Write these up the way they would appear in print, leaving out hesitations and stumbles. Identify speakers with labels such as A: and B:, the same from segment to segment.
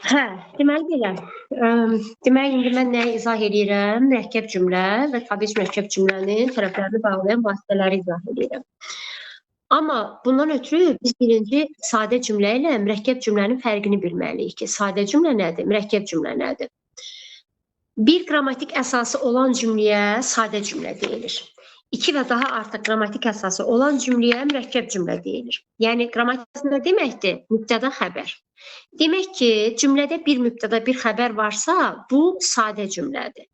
A: Hə, deməli belə. Deməli indi mən nəyi izah eləyirəm? Mürəkkəb cümlə və tabii ki, mürəkkəb cümlənin tərəflərini bağlayan vasitələri izah eləyirəm. Amma bundan ötürü biz birinci sadə cümlə ilə mürəkkəb cümlənin fərqini bilməliyik ki, sadə cümlə nədir, mürəkkəb cümlə nədir? Bir qrammatik əsası olan cümləyə sadə cümlə deyilir. 2 və daha artıq qrammatik əsası olan cümləyə mürəkkəb cümlə deyilir. Yəni qrammatik nə deməkdir? Mübtəda xəbər. Demək ki, cümlədə bir mübtəda, bir xəbər varsa, bu sadə cümlədir.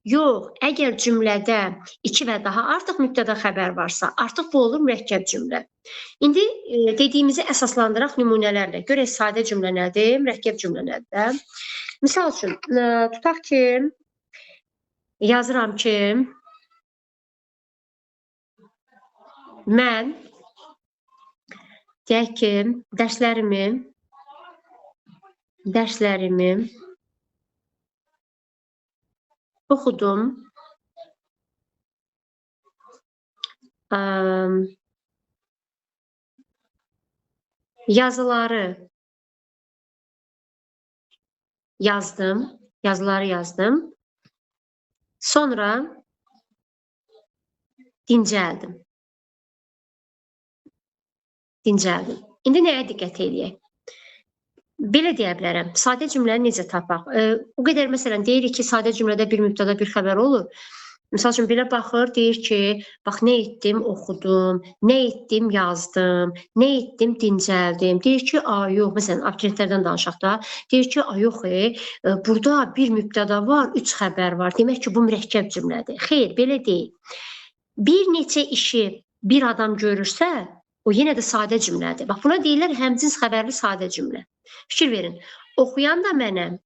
A: Yox, əgər cümlədə 2 və daha artıq mübtəda xəbər varsa, artıq bu olur mürəkkəb cümlə. İndi dediyimizi əsaslandıraq nümunələrlə. Görək sadə cümlə nədir, mürəkkəb cümlə nədir? Misal üçün, tutaq ki, yazıram ki, mən deyək ki, dərslərimi oxudum. Yazıları yazdım. Sonra dincəldim. İndi nəyə diqqət eləyək? Belə deyə bilərəm. Sadə cümləni necə tapaq? O qədər məsələn deyirik ki, sadə cümlədə bir mübtəda, bir xəbər olur. Misal üçün belə baxır, deyir ki, bax nə etdim, oxudum, nə etdim, yazdım, nə etdim, dincəldim. Deyir ki, yox, məsələn, abituriyentlərdən danışaq da. Deyir ki, yox, burada bir mübtəda var, 3 xəbər var. Demək ki, bu mürəkkəb cümlədir. Xeyr, belə deyil. Bir neçə işi bir adam görürsə, o yenə də sadə cümlədir. Bax, buna deyirlər həmcins xəbərli sadə cümlə. Fikir verin, oxuyan da mənəm,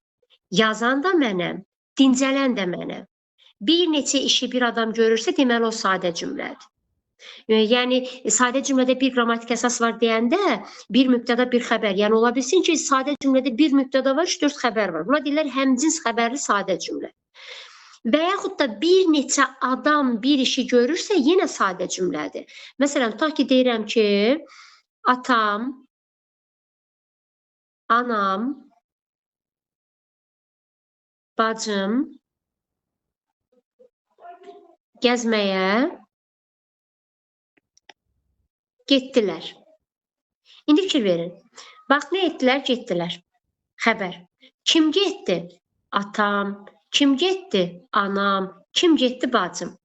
A: yazan da mənəm, dincələn də mənəm. Bir neçə işi bir adam görürsə, deməli o sadə cümlədir. Yəni, sadə cümlədə bir qrammatik əsas var deyəndə, bir mübtəda, bir xəbər. Yəni, ola bilsin ki, sadə cümlədə bir mübtəda var, 3-4 xəbər var. Buna deyirlər həmcins xəbərli sadə cümlə. Və yaxud da bir neçə adam bir işi görürsə, yenə sadə cümlədir. Məsələn, tutaq ki, deyirəm ki, atam, anam, bacım gəzməyə getdilər. İndi fikir verin. Bax, nə etdilər? Getdilər. Xəbər. Kim getdi? Atam. Kim getdi? Anam. Kim getdi? Bacım.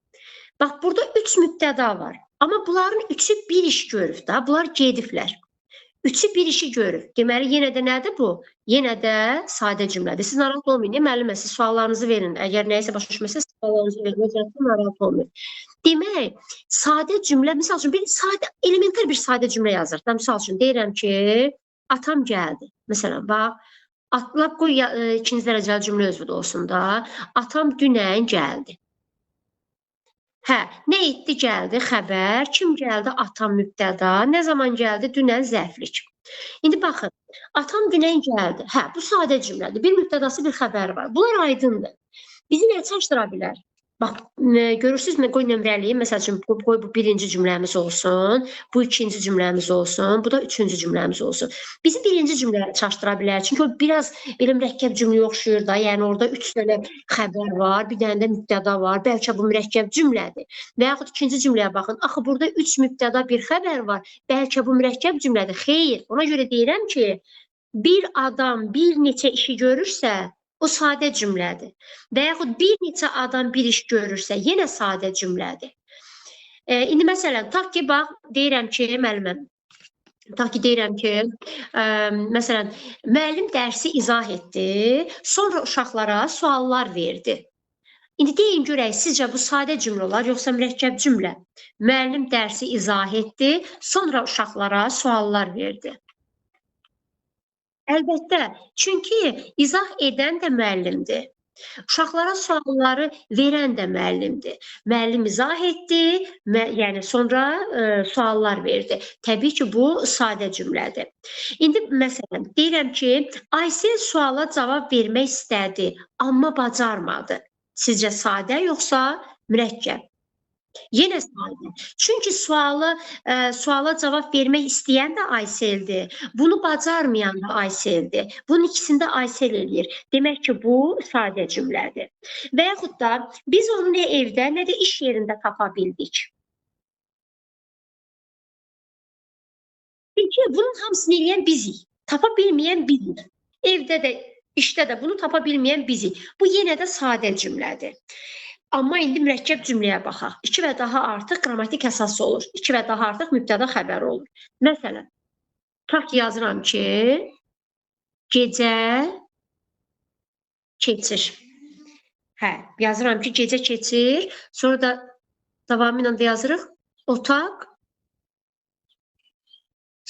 A: Bax, burada 3 mübtəda var. Amma bunların 3'ü bir iş görüb da. Bunlar gediblər. 3'ü bir işi görüb. Deməli, yenə də nədir bu? Yenə də sadə cümlədir. Siz narahat olmayın. Müəllimə, siz suallarınızı verin. Əgər nəyisə başa düşməsə, suallarınızı verin. Özünüzə narahat olmayın. Demək, sadə cümlə, misal üçün, bir sadə, elementar bir sadə cümlə yazır. Misal üçün, deyirəm ki, atam gəldi. Məsələn, bax, lap qoy 2-ci dərəcəli cümlə özü də olsun da. Atam dünən gəldi. Hə, nə etdi, gəldi, xəbər. Kim gəldi? Atam mübtəda. Nə zaman gəldi? Dünən zərflik. İndi baxın, atam dünən gəldi. Hə, bu sadə cümlədir. Bir mübtədası, bir xəbər var. Bunlar aydındır. Bizi nə çaşdıra bilər? Bax, görürsünüzmü? Qoy nömrəliyim. Məsəl üçün, qoy bu birinci cümləmiz olsun, bu ikinci cümləmiz olsun, bu da üçüncü cümləmiz olsun. Bizi birinci cümlə çaşdıra bilər. Çünki o biraz belə mürəkkəb cümləyə oxşuyur da. Yəni, orada 3 dənə xəbər var, bir dənə də mübtəda var. Bəlkə bu mürəkkəb cümlədir. Və yaxud ikinci cümləyə baxın. Axı, burada 3 mübtəda, bir xəbər var. Bəlkə bu mürəkkəb cümlədir. Xeyr. Ona görə deyirəm ki, bir adam bir neçə işi görürsə, o sadə cümlədir. Və yaxud bir neçə adam bir iş görürsə, yenə sadə cümlədir. İndi məsələn, tutaq ki, bax, deyirəm ki, müəlliməm, məsələn, müəllim dərsi izah etdi, sonra uşaqlara suallar verdi. İndi deyin görək, sizcə bu sadə cümlə olar, yoxsa mürəkkəb cümlə? Müəllim dərsi izah etdi, sonra uşaqlara suallar verdi. Əlbəttə, çünki izah edən də müəllimdir. Uşaqlara sualları verən də müəllimdir. Müəllim izah etdi, yəni sonra suallar verdi. Təbii ki, bu sadə cümlədir. İndi məsələn, deyirəm ki, Aysel suala cavab vermək istədi, amma bacarmadı. Sizcə sadə yoxsa mürəkkəb? Yenə sadə. Çünki suala cavab vermək istəyən də Ayseldir. Bunu bacarmayan da Ayseldir. Bunun ikisini də Aysel eləyir. Demək ki, bu sadə cümlədir. Və yaxud da biz onu nə evdə, nə də iş yerində tapa bildik. Çünki bunun hamısını eləyən bizik. Tapa bilməyən bizik. Evdə də, işdə də bunu tapa bilməyən bizik. Bu yenə də sadə cümlədir. Amma indi mürəkkəb cümləyə baxaq. 2 və daha artıq qrammatik əsas olur. 2 və daha artıq mübtəda xəbər olur. Məsələn, tutaq ki, yazıram ki, gecə keçir. Hə, yazıram ki, gecə keçir. Sonra da davamı ilə də yazırıq. Otaq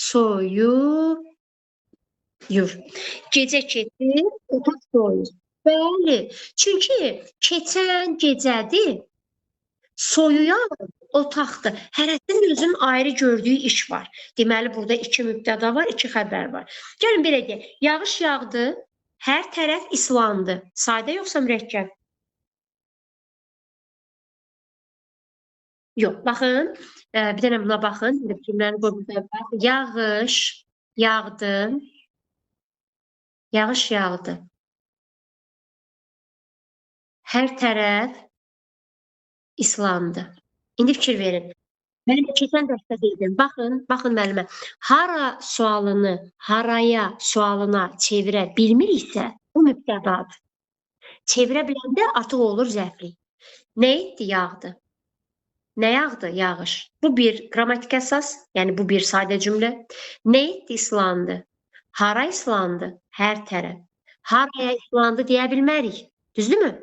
A: soyuyur. Gecə keçir, otaq soyuyur. Bəli, çünki keçən gecədir, soyuyan otaqdır. Hərəsinin özünün ayrı gördüyü iş var. Deməli, burada 2 mübtəda var, 2 xəbər var. Gəlin belə deyək, yağış yağdı, hər tərəf islandı. Sadə yoxsa mürəkkəb? Yox, baxın, bir dənə buna baxın. Cümləni burada bax. Yağış yağdı, yağış yağdı. Hər tərəf islandı. İndi fikir verin. Mənim keçən dərsdə dedim. Baxın müəllimə. Hara sualını, haraya sualına çevirə bilmiriksə, bu mübtədadır. Çevirə biləndə artıq olur zərflik. Nə etdi? Yağdı. Nə yağdı? Yağış. Bu bir qrammatik əsas, yəni bu bir sadə cümlə. Nə etdi? İslandı. Hara islandı? Hər tərəf. Haraya islandı deyə bilmərik. Düzdürmü?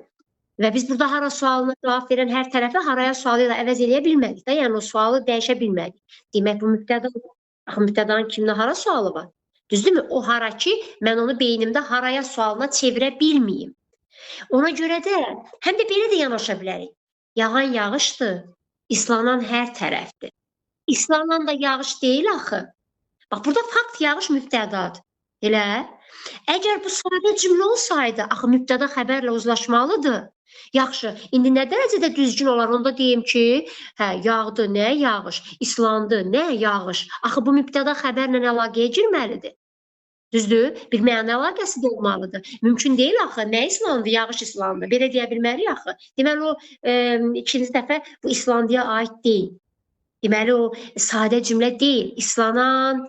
A: Və biz burada hara sualına cavab verən hər tərəfi haraya sualı ilə əvəz eləyə bilmədik də, yəni o sualı dəyişə bilmədik. Demək bu mübtədanın kimlə hara sualı var? Düzdürmü? O hara ki, mən onu beynimdə haraya sualına çevirə bilməyim. Ona görə də həm də belə də yanaşa bilərik. Yağan yağışdır, islanan hər tərəfdir. İslanan da yağış deyil axı. Bax, burada fakt yağış mübtədadır. Elə? Əgər bu sadə cümlə olsaydı, axı mübtəda xəbərlə uzlaşmalıdır. Yaxşı, indi nə dərəcədə düzgün olar? Onda deyim ki, hə, yağdı, nə yağış, islandı, nə yağış. Axı bu mübtəda xəbərlə əlaqəyə girməlidir. Düzdür? Bir məna əlaqəsi də olmalıdır. Mümkün deyil axı, nə islandı, yağış islandı. Belə deyə bilmərik axı. Deməli, o ikinci dəfə bu islandıya aid deyil. Deməli, o sadə cümlə deyil. İslanan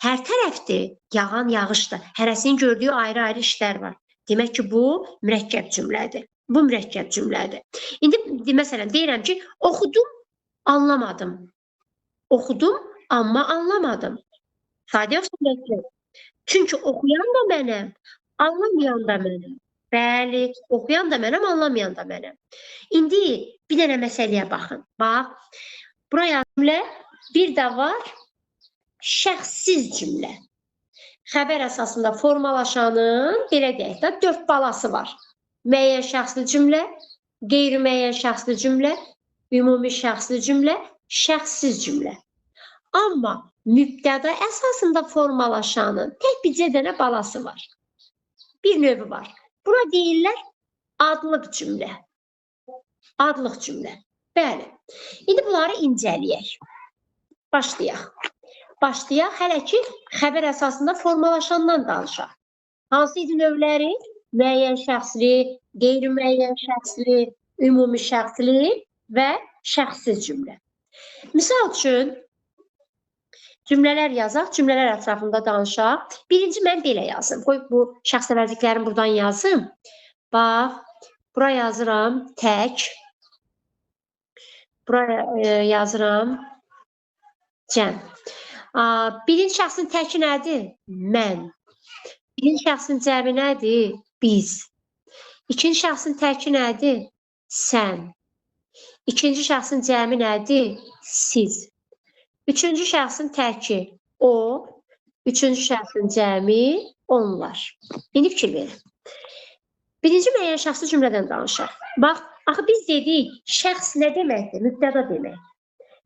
A: hər tərəfdir, yağan yağışdır. Hərəsinin gördüyü ayrı-ayrı işlər var. Demək ki, bu mürəkkəb cümlədir. Bu mürəkkəb cümlədir. İndi məsələn deyirəm ki, oxudum, anlamadım. Oxudum, amma anlamadım. Sadə yoxsa mürəkkəb? Çünki oxuyan da mənəm, anlamayan da mənəm. Bəli, oxuyan da mənəm, anlamayan da mənəm. İndi bir dənə məsələyə baxın. Bax, buraya cümlə bir də var şəxssiz cümlə. Xəbər əsasında formalaşanın belə deyək də 4 balası var. Müəyyən şəxsli cümlə, qeyri-müəyyən şəxsli cümlə, ümumi şəxsli cümlə, şəxssiz cümlə. Amma mübtəda əsasında formalaşanın tək bircə dənə balası var. Bir növü var. Buna deyirlər adlıq cümlə. Adlıq cümlə. Bəli. İndi bunları incələyək. Başlayaq. Hələ ki, xəbər əsasında formalaşandan danışaq. Hansı idi növləri? Müəyyən şəxsli, qeyri-müəyyən şəxsli, ümumi şəxsli və şəxssiz cümlə. Misal üçün, cümlələr yazaq, cümlələr ətrafında danışaq. Birinci mən belə yazım. Qoy bu şəxs əvəzliklərimi buradan yazım. Bax, bura yazıram tək. Buraya yazıram cəm. Birinci şəxsin təki nədir? Mən. Birinci şəxsin cəmi nədir? Biz. İkinci şəxsin təki nədir? Sən. İkinci şəxsin cəmi nədir? Siz. Üçüncü şəxsin təki o. Üçüncü şəxsin cəmi onlar. İndi fikir verin. Birinci müəyyən şəxsli cümlədən danışaq. Bax, axı biz dedik, şəxs nə deməkdir? Mübtəda demək.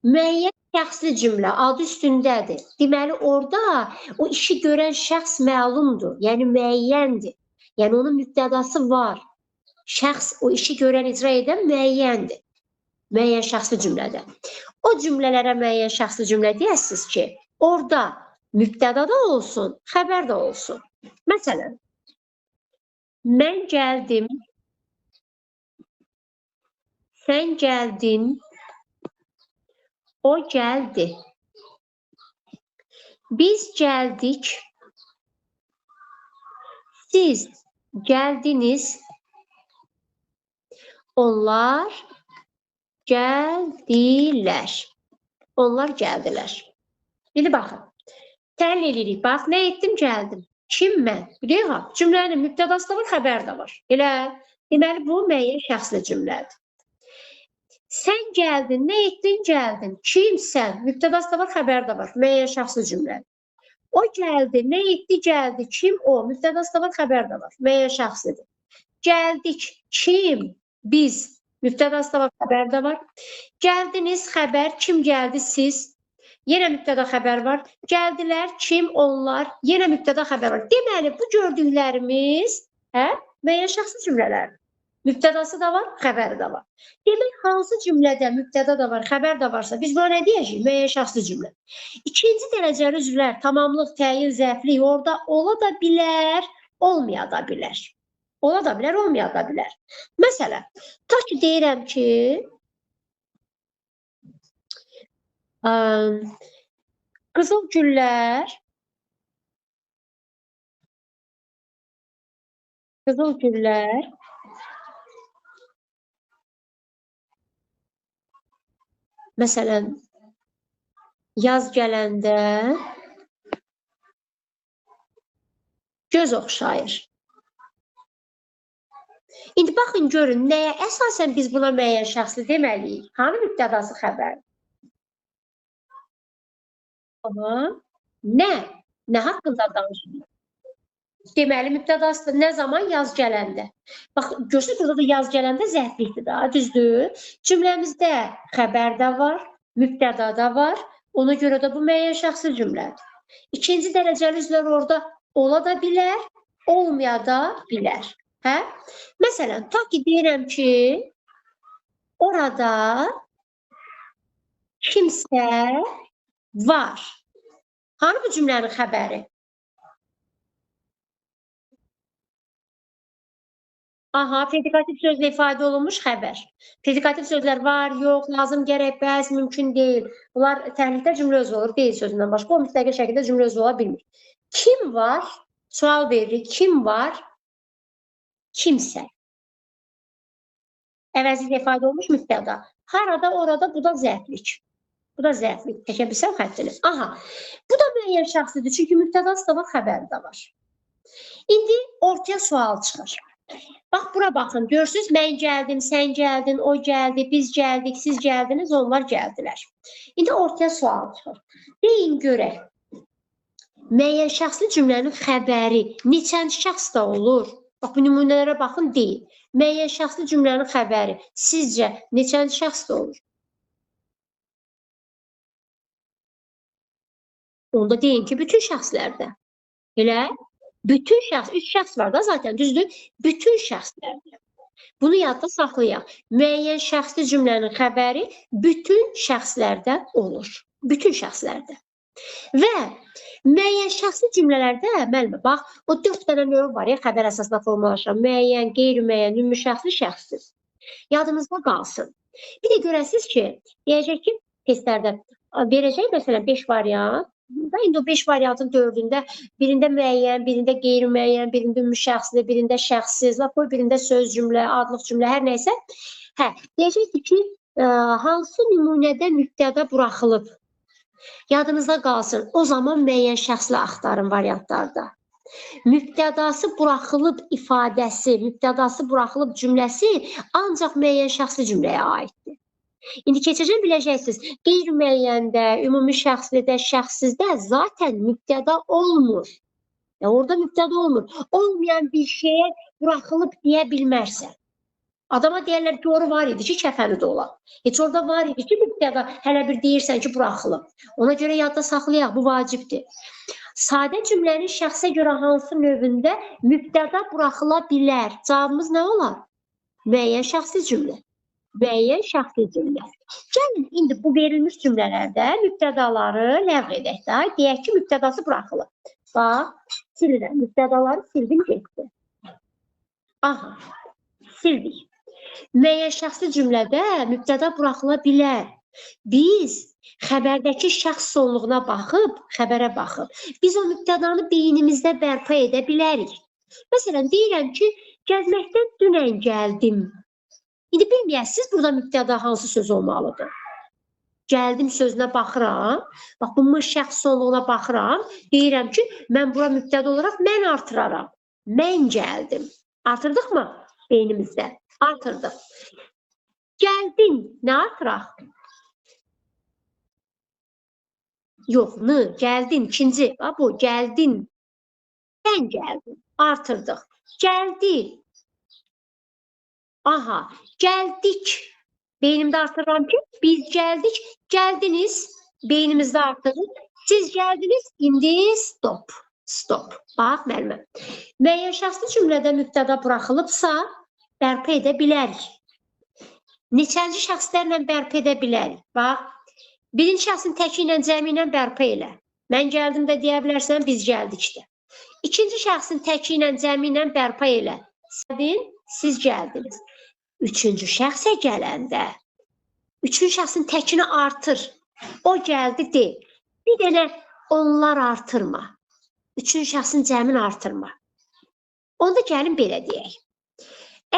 A: Müəyyən şəxsli cümlə adı üstündədir. Deməli, orada o işi görən şəxs məlumdur, yəni müəyyəndir. Yəni, onun mübtədası var. Şəxs o işi görən, icra edən müəyyəndir. müəyyən şəxsi cümlədə. O cümlələrə müəyyən şəxsi cümlə deyəsiniz ki, orada mübtəda da olsun, xəbər də olsun. Məsələn, mən gəldim, sən gəldin, o gəldi. Biz gəldik, siz gəldiniz, onlar gəldilər. Onlar gəldilər. İndi baxın, təhlil edirik. Bax, nə etdim, gəldim. Kim, mən? Biliyor ha? Cümlənin mübtədası da var, xəbər də var. Elə, deməli, bu müəyyən şəxsli cümlədir. Sən gəldin, nə etdin, gəldin. Kim, sən? Mübtədası da var, xəbər də var. Müəyyən şəxsli cümlədir. O gəldi, nə etdi, gəldi. Kim, o? Mübtədası da var, xəbər də var. Müəyyən şəxslidir. Gəldik, kim? Biz. Mübtədası da var, xəbər də var. Gəldiniz, xəbər. Kim gəldi, siz. Yenə mübtəda xəbər var. Gəldilər, kim, onlar. Yenə mübtəda xəbər var. Deməli, bu gördüklərimiz müəyyən şəxsi cümlələrdir. Mübtədası da var, xəbəri də var. Demək, hansı cümlədə mübtəda da var, xəbər də varsa, biz buna nə deyəcəyik? Müəyyən şəxsi cümlə. İkinci dərəcəli üzvlər, tamamlıq, təyin, zərflik orada ola da bilər, olmaya da bilər. Ola da bilər, olmaya da bilər. Məsələn, ta ki deyirəm ki, qızıl güllər, məsələn, yaz gələndə göz oxşayır. İndi baxın, görün, nəyə əsasən biz buna müəyyən şəxsli deməliyik? Hanı mübtədası xəbər? Nə? Nə haqqında danışılır? Deməli, mübtədası nə zaman? Yaz gələndə. Bax, görsün, burada da yaz gələndə zərflikdir da, düzdür? Cümləmizdə xəbər də var, mübtəda da var. Ona görə də bu müəyyən şəxsi cümlədir. İkinci dərəcəli üzvlər orada ola da bilər, olmaya da bilər. Hə? Məsələn, ta ki deyirəm ki, orada kimsə var. Hanı bu cümlənin xəbəri? Aha, predikativ sözlə ifadə olunmuş xəbər. Predikativ sözlər var, yox, lazım, gərək, bəs, mümkün deyil. Bunlar təhlildə cümlə özü olur, deyil sözündən başqa. O müstəqil şəkildə cümlə özü ola bilmir. Kim var? Sual veririk. Kim var? Kimsə. Əvəzliklə ifadə olmuş mübtəda. Harada, orada, bu da zərflik. Bu da zərflik. Çəkə bilsəm xəttini. Aha, bu da müəyyən şəxsidir. Çünki mübtədası da var, xəbəri də var. İndi ortaya sual çıxır. Bax, bura baxın, görürsünüz, mən gəldim, sən gəldin, o gəldi, biz gəldik, siz gəldiniz, onlar gəldilər. İndi ortaya sual çıxır. Deyin görək, müəyyən şəxsli cümlənin xəbəri neçənci şəxsdə olur? Bax, bu nümunələrə baxın, deyin. Müəyyən şəxsli cümlənin xəbəri sizcə neçənci şəxsdə olur? Onda deyin ki, bütün şəxslərdə. Elə? Bütün şəxs, 3 şəxs var da zaten, düzdür? Bütün şəxslərdə. Bunu yadda saxlayaq. Müəyyən şəxsli cümlənin xəbəri bütün şəxslərdə olur. Bütün şəxslərdə. Və müəyyən şəxsli cümlələrdə, müəllimə, bax, o 4 dənə növ var ya, xəbər əsasında formalaşan, müəyyən, qeyri-müəyyən, ümumi şəxsli, şəxssiz. Yadınızda qalsın. Bir də görəsiniz ki, deyəcək ki, testlərdə verəcək, məsələn, 5 variant. İndi o 5 variantın 4-ündə birində müəyyən, birində qeyri-müəyyən, birində ümumi şəxsli, birində şəxssiz, birində söz cümlə, adlıq cümlə, hər nəysə. Hə, deyəcəkdir ki, hansı nümunədə mübtəda buraxılıb? Yadınızda qalsın, o zaman müəyyən şəxsli axtarın variantlarda. Mübtədası buraxılıb ifadəsi, mübtədası buraxılıb cümləsi ancaq müəyyən şəxsli cümləyə aiddir. İndi keçəcək biləcəksiniz, qeyri-müəyyəndə, ümumi şəxslidə, şəxssizdə zaten mübtəda olmur. Orada mübtəda olmur. Olmayan bir şeyə buraxılıb deyə bilmərsən. Adama deyərlər ki, orada var idi ki, kəfəni də ola. Heç orada var idi ki, mübtəda hələ bir deyirsən ki, buraxılıb. Ona görə yadda saxlayaq, bu vacibdir. Sadə cümlənin şəxsə görə hansı növündə mübtəda buraxıla bilər? Cavabımız nə olar? Müəyyən şəxsi cümlə. müəyyən şəxsi cümlə. Gəlin, indi bu verilmiş cümlələrdə mübtədaları ləğv edək də. Deyək ki, mübtədası buraxılıb. Bax, silirəm. Mübtədaları sildim, getdi. Aha, sildik. Müəyyən şəxsi cümlədə mübtəda buraxıla bilər. Biz xəbərdəki şəxs sonluğuna baxıb, xəbərə baxıb, biz o mübtədanı beynimizdə bərpa edə bilərik. Məsələn, deyirəm ki, gəzməkdən dünən gəldim. İndi bilməyəsiniz, burada mübtəda hansı söz olmalıdır? Gəldim sözünə baxıram, bax, bunun şəxs sonluğuna baxıram, deyirəm ki, mən bura mübtəda olaraq mən artıraram. Mən gəldim. Artırdıq mı beynimizdə? Artırdıq. Gəldin, nə artıraq? Yox, n, gəldin, ikinci, bu, gəldin. Sən gəldin, artırdıq. Gəldi. Aha, gəldik. Beynimdə artırıram ki, biz gəldik, gəldiniz, beynimizdə artırır. Siz gəldiniz, indi stop. Stop. Bax, müəllimə. Müəyyən şəxsi cümlədə mübtəda buraxılıbsa, bərpa edə bilərik. Neçənci şəxslərlə bərpa edə bilərik. Bax, birinci şəxsin təki ilə, cəmi ilə bərpa elə. Mən gəldim də deyə bilərsən, biz gəldik də. İkinci şəxsin təki ilə, cəmi ilə bərpa elə. Siz gəldiniz. Üçüncü şəxsə gələndə, üçüncü şəxsin təkini artır. O gəldi deyil. Bir dənə onlar artırma. Üçüncü şəxsin cəmini artırma. Onda gəlin belə deyək.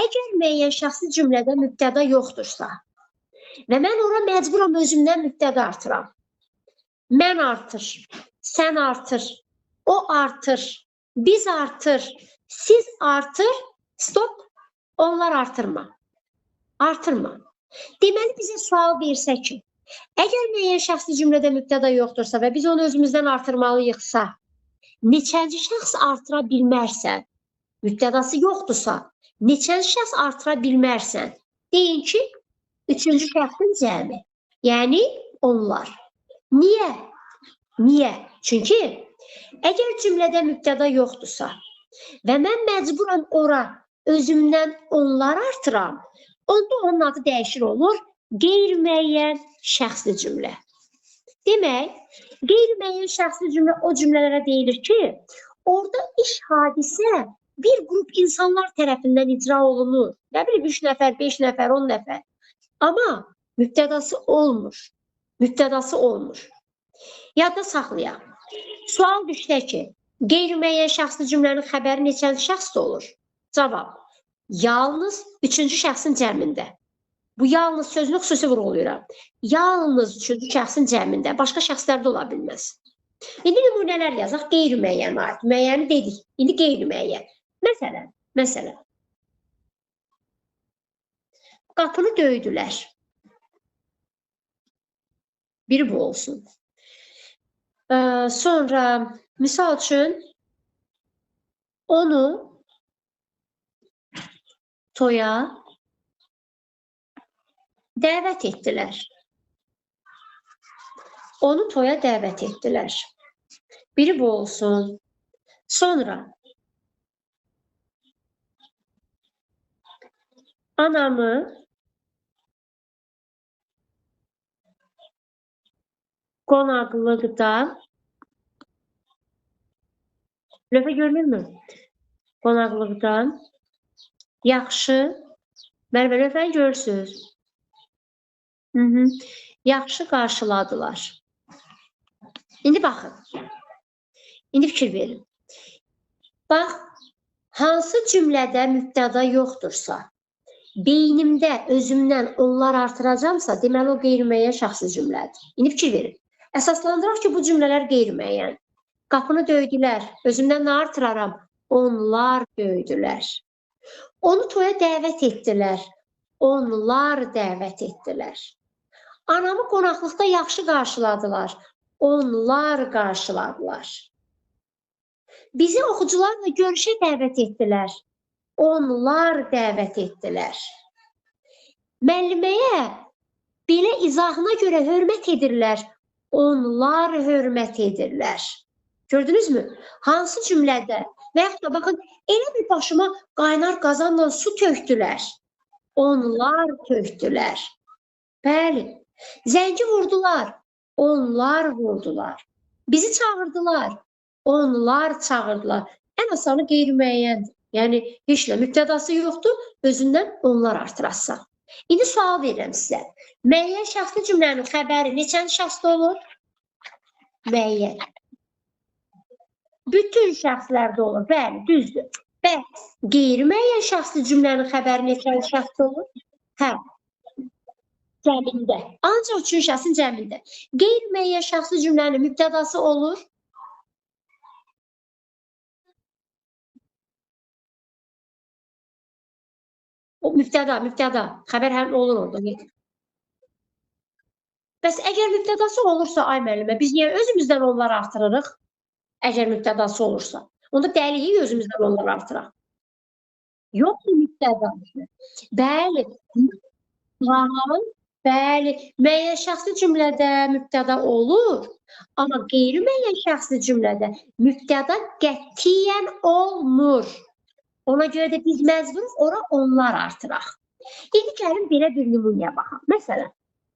A: Əgər müəyyən şəxsi cümlədə mübtəda yoxdursa və mən ora məcburam özümdən mübtəda artıram. Mən artır, sən artır, o artır, biz artır, siz artır, stop, onlar artırma. Artırma. Deməli, bizə sual versə ki, əgər müəyyən şəxsi cümlədə mübtəda yoxdursa və biz onu özümüzdən artırmalıyıqsa, neçənci şəxs artıra bilmərsən? Mübtədası yoxdursa, neçənci şəxs artıra bilmərsən? Deyin ki, üçüncü şəxsin cəmi. Yəni, onlar. Niyə? Niyə? Çünki, əgər cümlədə mübtəda yoxdursa və mən məcburam ora özümdən onlar artıram, onda onun adı dəyişir olur, qeyri-müəyyən şəxsli cümlə. Demək, qeyri-müəyyən şəxsli cümlə o cümlələrə deyilir ki, orada iş hadisə bir qrup insanlar tərəfindən icra olunur. Nə bilim, 3 nəfər, 5 nəfər, 10 nəfər. Amma mübtədası olmur. Mübtədası olmur. Yadda saxlayaq. Sual düşsə ki, qeyri-müəyyən şəxsli cümlənin xəbəri neçənci şəxsdə olur? Cavab. Yalnız üçüncü şəxsin cəmində. Bu yalnız sözünü xüsusi vurğulayıram. Yalnız üçüncü şəxsin cəmində. Başqa şəxslərdə ola bilməz. İndi nümunələr yazaq. Qeyri-müəyyən ait. Müəyyəni dedik. İndi qeyri-müəyyən. Məsələn. Qapını döydülər. Biri bu olsun. Sonra, misal üçün, onu toya dəvət etdilər. Onu toya dəvət etdilər. Biri bu olsun. Sonra anamı qonaqlıqda lövhə görünürmü? Qonaqlıqdan yaxşı, Mərvə, lövhəni görürsünüz. Yaxşı qarşıladılar. İndi baxın. İndi fikir verin. Bax, hansı cümlədə mübtəda yoxdursa, beynimdə özümdən onlar artıracamsa, deməli o qeyri-müəyyən şəxsi cümlədir. İndi fikir verin. Əsaslandıraq ki, bu cümlələr qeyri-müəyyən. Qapını döydülər. Özümdən nə artıraram? Onlar döydülər. Onu toya dəvət etdilər. Onlar dəvət etdilər. Anamı qonaqlıqda yaxşı qarşıladılar. Onlar qarşıladılar. Bizi oxucularla görüşə dəvət etdilər. Onlar dəvət etdilər. Müəlliməyə belə izahına görə hörmət edirlər. Onlar hörmət edirlər. Gördünüzmü? Hansı cümlədə? Və yaxud da baxın, elə bir başıma qaynar qazanla su tökdülər. Onlar tökdülər. Bəli. Zəngi vurdular. Onlar vurdular. Bizi çağırdılar. Onlar çağırdılar. Ən asanı qeyri-müəyyəndir. Yəni heç nə mübtədası yoxdur, özündən onlar artırarsan. İndi sual verirəm sizə. Müəyyən şəxsli cümlənin xəbəri neçənci şəxsdə olur? Müəyyən. Bütün şəxslərdə olur. Bəli, düzdür. Bəs qeyri-müəyyən şəxsli cümlənin xəbəri neçənci şəxsdə olur? Hə. Cəmində. Ancaq üçüncü şəxsin cəmində. Qeyri-müəyyən şəxsli cümlənin mübtədası olur. O mübtəda. Xəbər həmin olur orada. Bəs əgər mübtədası olursa, ay müəllimə, biz niyə özümüzdən onları artırırıq? Əgər mübtədası olursa. Onda dəliyik özümüzdən onları artıraq. Yoxdur mübtədası. Bəli. Bəli. Müəyyən şəxsli cümlədə mübtəda olur. Amma qeyri-müəyyən şəxsli cümlədə mübtəda qətiyyən olmur. Ona görə də biz məcburuz ora onlar artıraq. İndi gəlin belə bir nümunəyə baxaq. Məsələn,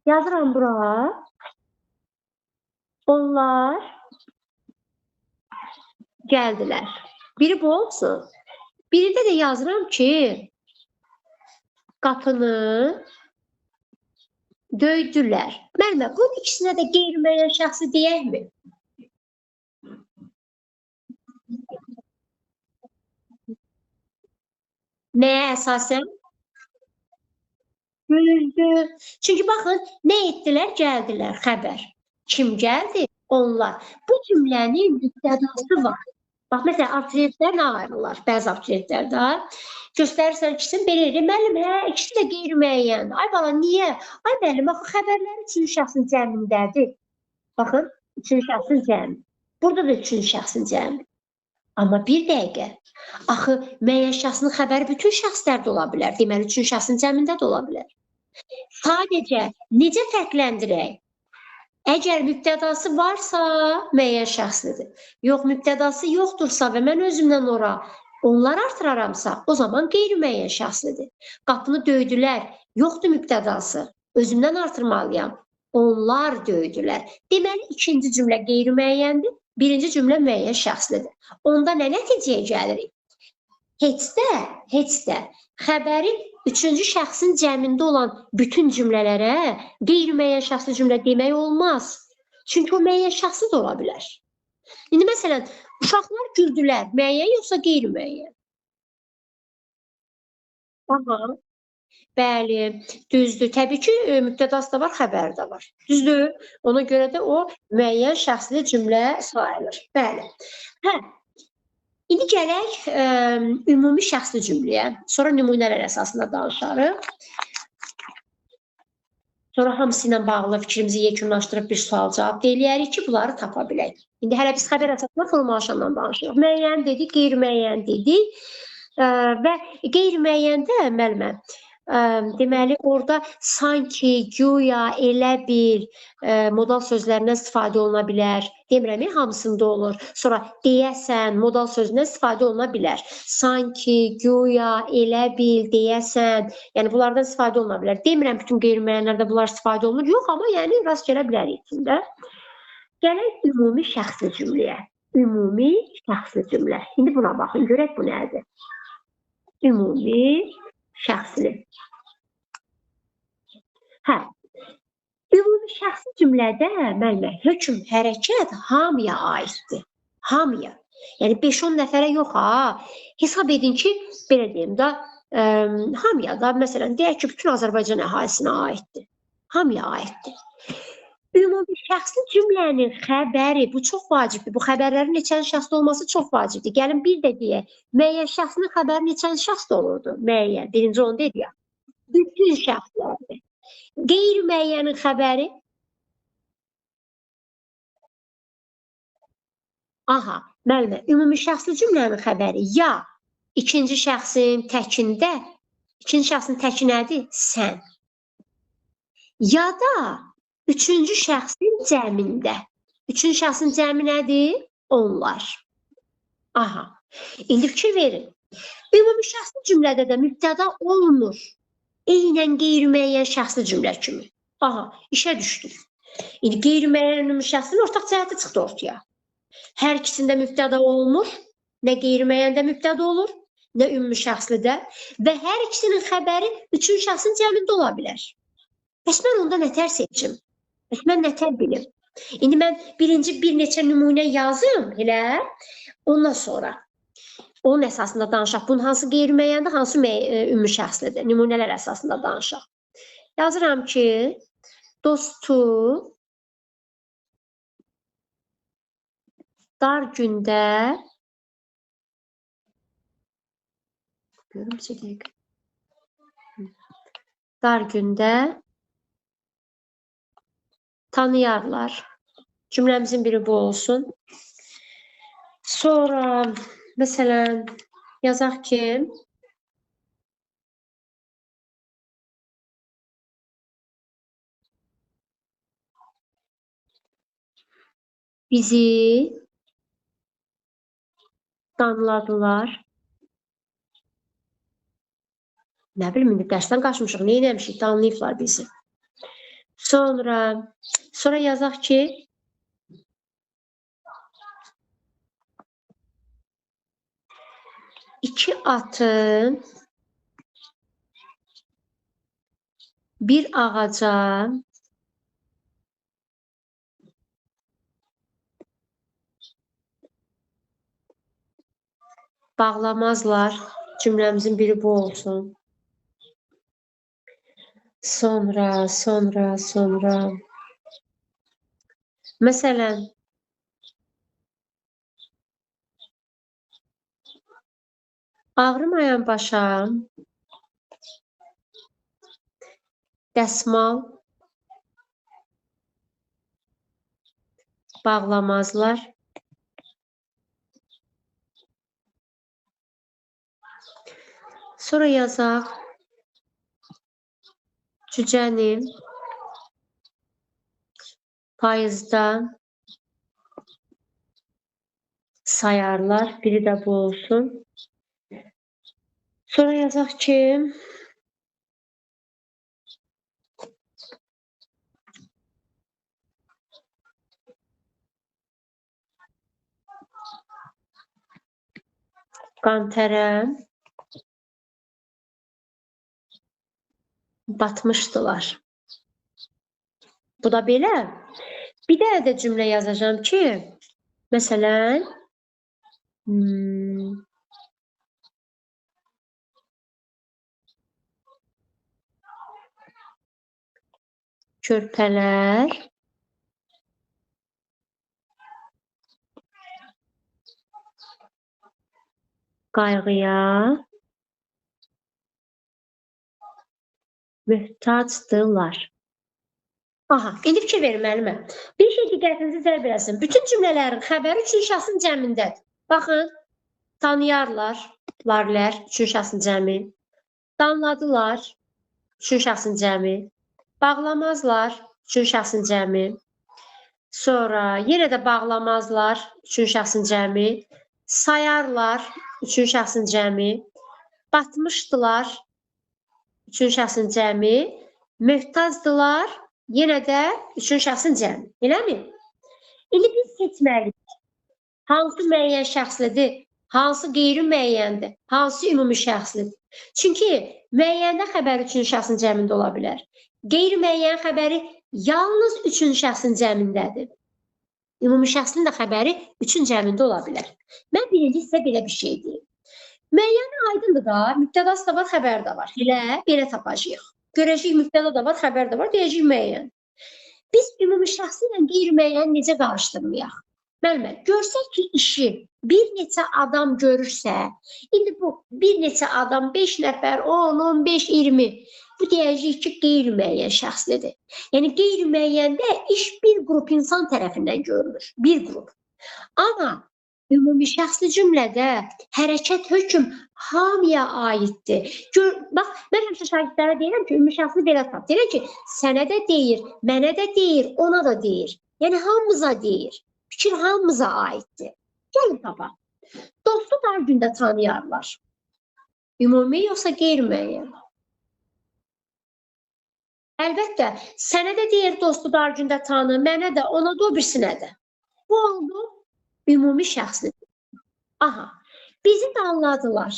A: yazıram bura. Onlar gəldilər. Biri bu olsun. Birində də yazıram ki, qapını döydülər. Müəllimə, bunun ikisinə də qeyri-müəyyən şəxsi deyəkmi? Nəyə əsasən? Düzdür. Çünki baxın, nə etdilər? Gəldilər, xəbər. Kim gəldi? Onlar. Bu cümlənin mübtədası var. Bax, məsələn, abituriyentlər nə ayrılırlar? Bəzi abituriyentlər də göstərirsən ikisini belə edir. Müəllim, hə, ikisi də qeyri-müəyyən. Ay bala, niyə? Ay müəllim, axı xəbərlər üçüncü şəxsin cəmindədir. Baxın, üçüncü şəxsin cəmi. Burada da üçüncü şəxsin cəmi. Amma bir dəqiqə, axı müəyyən şəxsin xəbəri bütün şəxslərdə ola bilər. Deməli, üçüncü şəxsin cəmində də ola bilər. Sadəcə necə fərqləndirək? Əgər mübtədası varsa, müəyyən şəxslidir. Yox, mübtədası yoxdursa və mən özümdən ora onlar artıraramsa, o zaman qeyri-müəyyən şəxslidir. Qapını döydülər, yoxdur mübtədası. Özümdən artırmalıyam. Onlar döydülər. Deməli, ikinci cümlə qeyri-müəyyəndir. Birinci cümlə müəyyən şəxslidir. Onda nə nəticəyə gəlirik? Heç də xəbərin üçüncü şəxsin cəmində olan bütün cümlələrə qeyri-müəyyən şəxsli cümlə demək olmaz. Çünki o müəyyən şəxsli də ola bilər. İndi məsələn, uşaqlar güldülər, müəyyən yoxsa qeyri-müəyyən? Aha. Bəli, düzdür. Təbii ki, mübtədası da var, xəbəri də var. Düzdür. Ona görə də o müəyyən şəxsli cümlə sayılır. Bəli. Hə. İndi gələk ümumi şəxsli cümləyə. Sonra nümunələr əsasında danışarıq. Sonra hamısı ilə bağlı fikrimizi yekunlaşdırıb bir sual cavab eləyərik ki, bunları tapa bilək. İndi hələ biz xəbər əsasında formalaşandan danışırıq. Müəyyən dedik, qeyri-müəyyən dedik və qeyri-müəyyəndə müəllimə deməli, orada sanki, güya, elə bil modal sözlərindən istifadə oluna bilər. Demirəm, hamısında olur. Sonra deyəsən, modal sözündən istifadə oluna bilər. Sanki, güya, elə bil, deyəsən, yəni bunlardan istifadə oluna bilər. Demirəm, bütün qeyri-müəyyənlərdə bunlar istifadə olunur. Yox, amma yəni rast gələ bilərik içində. Gələk ümumi şəxsli cümləyə. Ümumi şəxsli cümlə. İndi buna baxın, görək bu nədir? Ümumi şəxsli. Hə, ümumi şəxsli cümlədə müəllimə, hökm, hərəkət hamıya aiddir. Hamıya. Yəni 5-10 nəfərə yox ha. Hesab edin ki, belə deyim də, hamıya da, məsələn, deyək ki, bütün Azərbaycan əhalisinə aiddir. Hamıya aiddir. Ümumi şəxsli cümlənin xəbəri, bu çox vacibdir. Bu xəbərlərin neçənci şəxsdə olması çox vacibdir. Gəlin bir də deyək, müəyyən şəxsin xəbəri neçənci şəxsdə olurdu? Müəyyən, birinci onu dedik ya. Bütün şəxslərdir. Qeyri-müəyyənin xəbəri? Aha, müəllimə, ümumi şəxsli cümlənin xəbəri ya ikinci şəxsin təkində, ikinci şəxsin təki nədir? Sən. Ya da üçüncü şəxsin cəmində. Üçüncü şəxsin cəmi nədir? Onlar. Aha. İndi fikir verin. Ümumi şəxsli cümlədə də mübtəda olmur. eynən qeyri-müəyyən şəxsli cümlə kimi. Aha, işə düşdük. İndi qeyri-müəyyən ümumi şəxsin ortaq cəhəti çıxdı ortaya. Hər ikisində mübtəda olmur, nə qeyri-müəyyəndə mübtəda olur, nə ümumi şəxslidə və hər ikisinin xəbəri üçün şəxsin cəmində ola bilər. Bəs mən onda nətər seçim? Bəs mən nətər bilim? İndi mən birinci bir neçə nümunə yazım, elə ondan sonra onun əsasında danışaq. Bunun hansı qeyri-müəyyəndir, hansı ümumi şəxslidir? Nümunələr əsasında danışaq. Yazıram ki, dostu dar gündə dar gündə tanıyarlar. Cümləmizin biri bu olsun. Sonra məsələn yazaq ki, bizi danladılar. Nə bilim, indi dərsdən qaçmışıq, nə eləmişik, danlayıblar bizi. Sonra yazaq ki, iki atın bir ağaca bağlamazlar. Cümləmizin biri bu olsun. Sonra. Məsələn, ağrımayan başa dəsmal bağlamazlar. Sonra yazaq, cücəni payızda sayarlar. Biri də bu olsun. Sonra yazaq ki, qantərə batmışdılar. Bu da belə. Bir dənə də cümlə yazacağım ki, məsələn, körpələr qayğıya möhtacdırlar. Aha, indi fikir verin müəllimə. Bir şey diqqətinizi cəlb eləsin. Bütün cümlələrin xəbəri üçün şəxsin cəmindədir. Baxın, tanıyarlar, larlər, üçün şəxsin cəmi. Danladılar, üçün şəxsin cəmi. Bağlamazlar, üçün şəxsin cəmi. Sonra yenə də bağlamazlar, üçün şəxsin cəmi. Sayarlar, üçün şəxsin cəmi. Batmışdılar, üçün şəxsin cəmi. Möhtacdılar, yenə də üçün şəxsin cəmi. Eləmi? İndi biz seçməliyik. Hansı müəyyən şəxslidir, hansı qeyri-müəyyəndir, hansı ümumi şəxslidir. Çünki müəyyəndə xəbəri üçün şəxsin cəmində ola bilər. Qeyri-müəyyən xəbəri yalnız üçün şəxsin cəmindədir. Ümumi şəxsin də xəbəri üçün cəmində ola bilər. Mən birinci sizə belə bir şey deyim. Müəyyəni aydındır da, mübtədası da var, xəbər də var. Belə tapacağıq. Görəcəyik mübtəda da var, xəbər də var, deyəcəyik müəyyən. Biz ümumi şəxsi ilə qeyri-müəyyəni necə qarışdırmayaq? Müəllimə, görsək ki, işi bir neçə adam görürsə, indi bu bir neçə adam, 5 nəfər, 10, 15, 20, bu deyəcəyik ki, qeyri-müəyyən şəxslidir. Yəni, qeyri-müəyyəndə iş bir qrup insan tərəfindən görülür, bir qrup. Amma ümumi şəxsli cümlədə hərəkət, hökm hamıya aiddir. Bax, mən həmişə şagirdlərə deyirəm ki, ümumi şəxsli belə tap. Deyirəm ki, sənə də deyir, mənə də deyir, ona da deyir. Yəni, hamımıza deyir. Fikir hamımıza aiddir. Gəlin tapaq. Dostu dar gündə tanıyarlar. Ümumi yoxsa qeyri-müəyyən? Əlbəttə, sənə də deyir dostu dar gündə tanı, mənə də, ona da, o birisinə də. Bu oldu ümumi şəxsli. Aha, bizi də anladılar.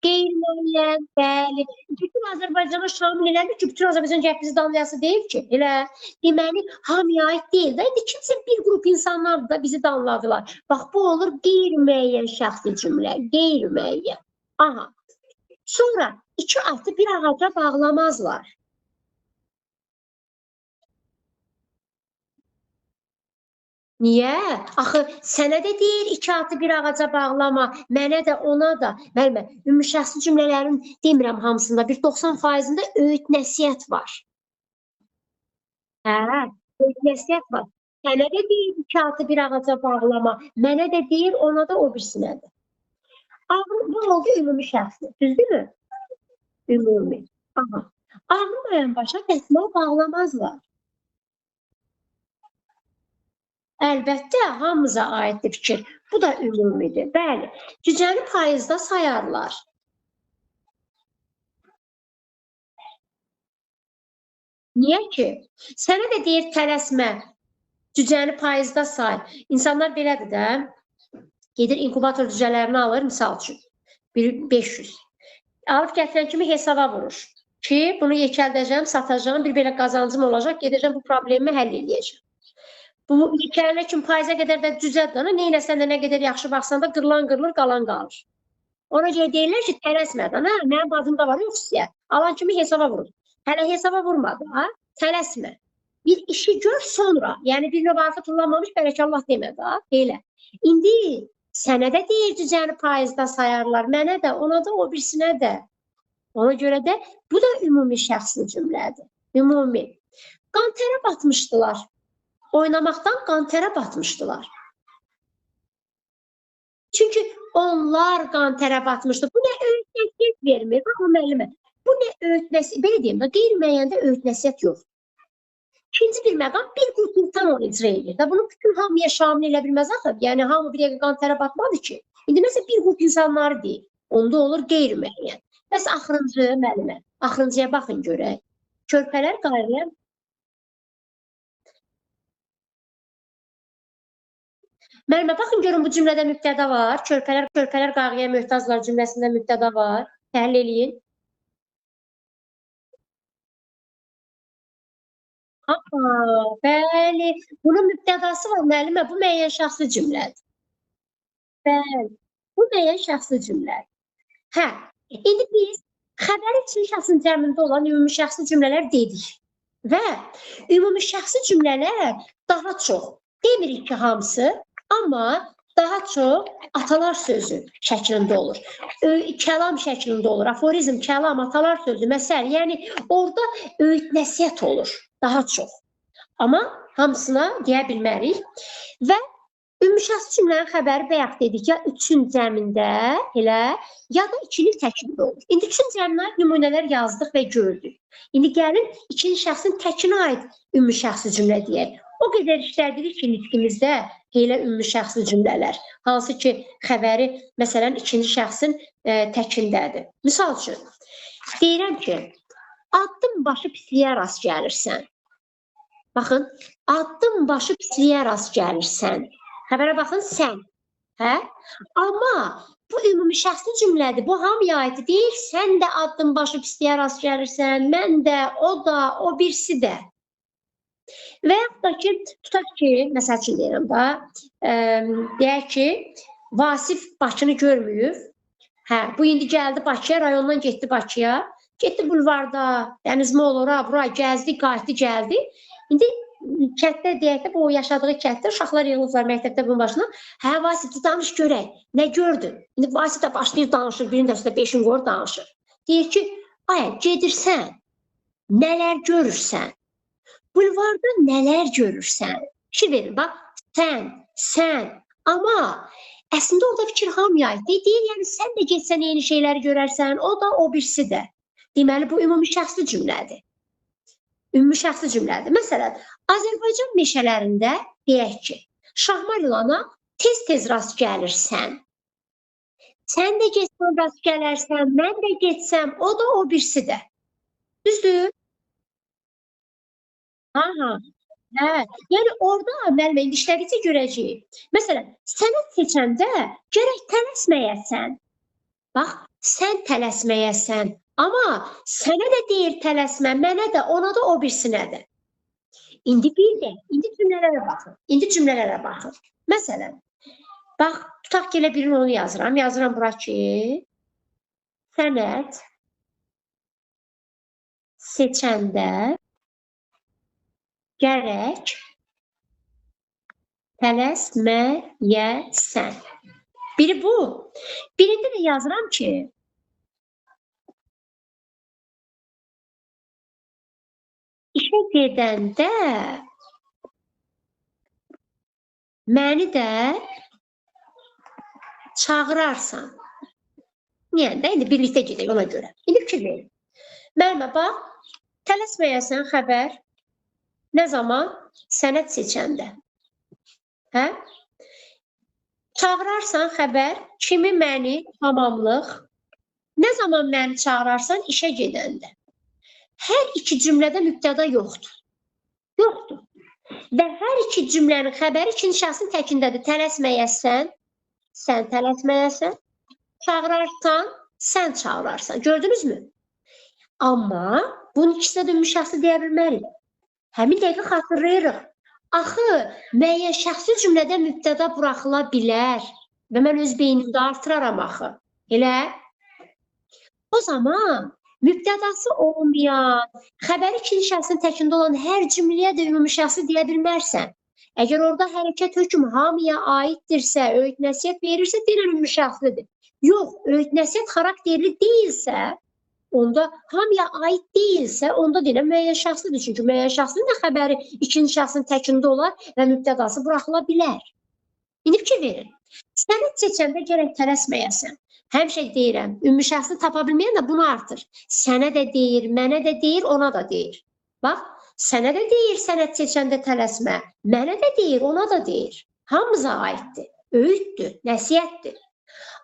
A: Qeyri-müəyyən, bəli. Bütün Azərbaycana şamil elədir ki, bütün Azərbaycan gəlib bizi danlayası deyil ki, elə. Deməli, hamıya aid deyil də. İndi kimsə bir qrup insanlar da bizi danladılar. Bax, bu olur qeyri-müəyyən şəxsi cümlə, qeyri-müəyyən. Aha. Sonra iki atı bir ağaca bağlamazlar. Niyə? Axı sənə də deyir iki atı bir ağaca bağlama, mənə də, ona da. Müəllimə, ümumi şəxsi cümlələrin demirəm hamısında, bir 90%-ində öyüd nəsihət var. Hə, öyüd nəsihət var. Sənə də deyir iki atı bir ağaca bağlama, mənə də deyir, ona da, o birisinə də. Bu oldu ümumi şəxsi, düzdürmü? Ümumi. Aha. Ağlamayan başa dəsmal bağlamazlar. Əlbəttə, hamımıza aiddir fikir. Bu da ümumidir. Bəli, cücəni payızda sayarlar. Niyə ki? Sənə də deyir tələsmə, cücəni payızda say. İnsanlar belədir də, gedir inkubator cücələrini alır, misal üçün, 500. Alıb gətirən kimi hesaba vurur ki, bunu yekəldəcəm, satacağım, bir belə qazancım olacaq, gedəcəm bu problemi həll edəcəm. Bu hekayələr kimi payıza qədər də cüzədir, neynəsən də nə qədər yaxşı baxsan da qırılan qırılır, qalan qalır. Ona görə deyirlər ki, tələsmədən, hə, mənim adımda var xüsusiyyət. Alan kimi hesaba vurur. Hələ hesaba vurmadı, ha? Tələsmə. Bir işi gör sonra. Yəni bir növbəti tullanmamış bərəkallah demədi, ha? Elə. İndi sənə də deyir cüzəni payızda sayarlar, mənə də, ona da, o birisinə də. Ona görə də bu da ümumi şəxsli cümlədir. Ümumi. Qantərə batmışdılar. Oynamaqdan qantərə batmışdılar. Çünki onlar qantərə batmışdı. Bu nə öyüd nəsihət vermir? Bax, müəllimə. Bu nə öyüd nəsihət? Belə deyim, qeyri-müəyyəndə öyüd nəsihət yox. İkinci bir məqam, bir qrup insan onu icra edir. Bunu bütün hamıya şamil elə bilməz axı. Yəni, hamı bir dəqiqə qantərə batmadı ki. İndi məsələn, bir qrup insanları deyil. Onda olur qeyri-müəyyən. Bəs axırıncı, müəllimə, axırıncıya baxın görək. Körpələr qayğıya Müəllimə, baxın görün bu cümlədə mübtəda var. Körpələr qayğıya möhtaclar cümləsində mübtəda var. Təhlil eləyin. Bəli. Bunun mübtədası var müəllimə. Bu müəyyən şəxsi cümlədir. Bəli. Bu müəyyən şəxsi cümlədir. Hə. İndi biz xəbər üçün şəxsin cəmində olan ümumi şəxsi cümlələr dedik. Və ümumi şəxsi cümlələr daha çox. Demirik ki, hamısı. Amma daha çox atalar sözü şəklində olur. Kəlam şəklində olur. Aforizm, kəlam, atalar sözü, məsəl. Yəni, orada öyüd nəsihət olur. Daha çox. Amma hamısına deyə bilmərik. Və ümumi şəxsi cümlənin xəbəri bayaq dedik ya, üçün cəmində elə, ya da ikili təkində olur. İndi üçün cəminə aid nümunələr yazdıq və gördük. İndi gəlin, ikili şəxsin təkinə aid ümumi şəxsi cümlə deyək. O qədər işlədirik ki, nitqimizdə elə ümumi şəxsi cümlələr. Hansı ki, xəbəri, məsələn, ikinci şəxsin təkindədir. Misal üçün, deyirəm ki, addım başı pisliyə rast gəlirsən. Baxın, addım başı pisliyə rast gəlirsən. Xəbərə baxın, sən. Hə? Amma bu ümumi şəxsi cümlədir. Bu hamıya aid deyil. Sən də addım başı pisliyə rast gəlirsən. Mən də, o da, o birisi də. Və yaxud da ki, tutaq ki, məsəl üçün deyirəm da, deyək ki, Vasif Bakını görməyib. Hə, bu indi gəldi Bakıya, rayondan getdi Bakıya. Getdi bulvarda, dənizmə olur, bura gəzdi, qayıtdı, gəldi. İndi kətdə deyək də, bu yaşadığı kətdə uşaqlar yığılıblar məktəbdə bunun başına. Hə, Vasif, danış görək, nə gördün? İndi Vasif də başlayır danışır, birinin də üstə 5-in qoyur danışır. Deyir ki, ay, gedirsən, nələr görürsən? Bulvarda nələr görürsən? Fikir verin, bax, sən. Amma əslində orada fikir hamıya aid deyil. Yəni, sən də getsən eyni şeyləri görərsən, o da, o birisi də. Deməli, bu ümumi şəxsi cümlədir. Ümumi şəxsi cümlədir. Məsələn, Azərbaycan meşələrində deyək ki, şahmar ilana tez-tez rast gəlirsən. Sən də getsən rast gələrsən, mən də getsəm, o da o birisi də. Düzdür? Aha. Hə, yəni orda müəllimə indi işlədikcə görəcəyik. Məsələn, sənəd seçəndə gərək tələsməyəsən. Bax, sən tələsməyəsən, amma sənə də deyir tələsmə, mənə də, ona da, o birisinə də. İndi bir də, indi cümlələrə baxın. İndi cümlələrə baxın. Məsələn, bax, tutaq ki, elə birini onu yazıram. Yazıram bura ki, sənəd seçəndə gərək tələsməyəsən. Biri bu. Birində də yazıram ki, işə gedəndə məni də çağırarsan. Yəni də indi birlikdə gedək ona görə. İndi fikir verin. Müəllimə bax, tələsməyəsən xəbər. Nə zaman? Sənəd seçəndə. Hə? Çağırarsan xəbər, kimi məni tamamlıq. Nə zaman məni çağırarsan işə gedəndə. Hər iki cümlədə mübtəda yoxdur. Yoxdur. Və hər iki cümlənin xəbəri ikinci şəxsin təkindədir. Tələsməyəsən, sən tələsməyəsən. Çağırarsan, sən çağırarsan. Gördünüzmü? Amma bunun ikisi də ümumi şəxsi deyə bilmərik. Həmin dəqiqə xatırlayırıq. Axı, müəyyən şəxsi cümlədə mübtəda buraxıla bilər və mən öz beynimdə artıraram axı. Elə? O zaman mübtədası olmayan, xəbəri ikinci şəxsin təkində olan hər cümləyə də ümumi şəxsi deyə bilmərsən. Əgər orada hərəkət hökm hamıya aiddirsə, öğüt nəsihət verirsə, deyilən ümumi şəxslidir. Yox, öğüt nəsihət xarakterli deyilsə, onda hamıya aid deyilsə, onda deyilən müəyyən şəxslidir. Çünki müəyyən şəxsin də xəbəri ikinci şəxsin təkində olar və mübtədası buraxıla bilər. İndi fikir verin. Sənəd seçəndə gərək tələsməyəsən. Həmişə deyirəm, ümumi şəxsi tapa bilməyən də bunu artır. Sənə də deyir, mənə də deyir, ona da deyir. Bax, sənə də deyir, sənəd seçəndə tələsmə. Mənə də deyir, ona da deyir. Hamımıza aiddir. Öğütdür, nəsihətdir.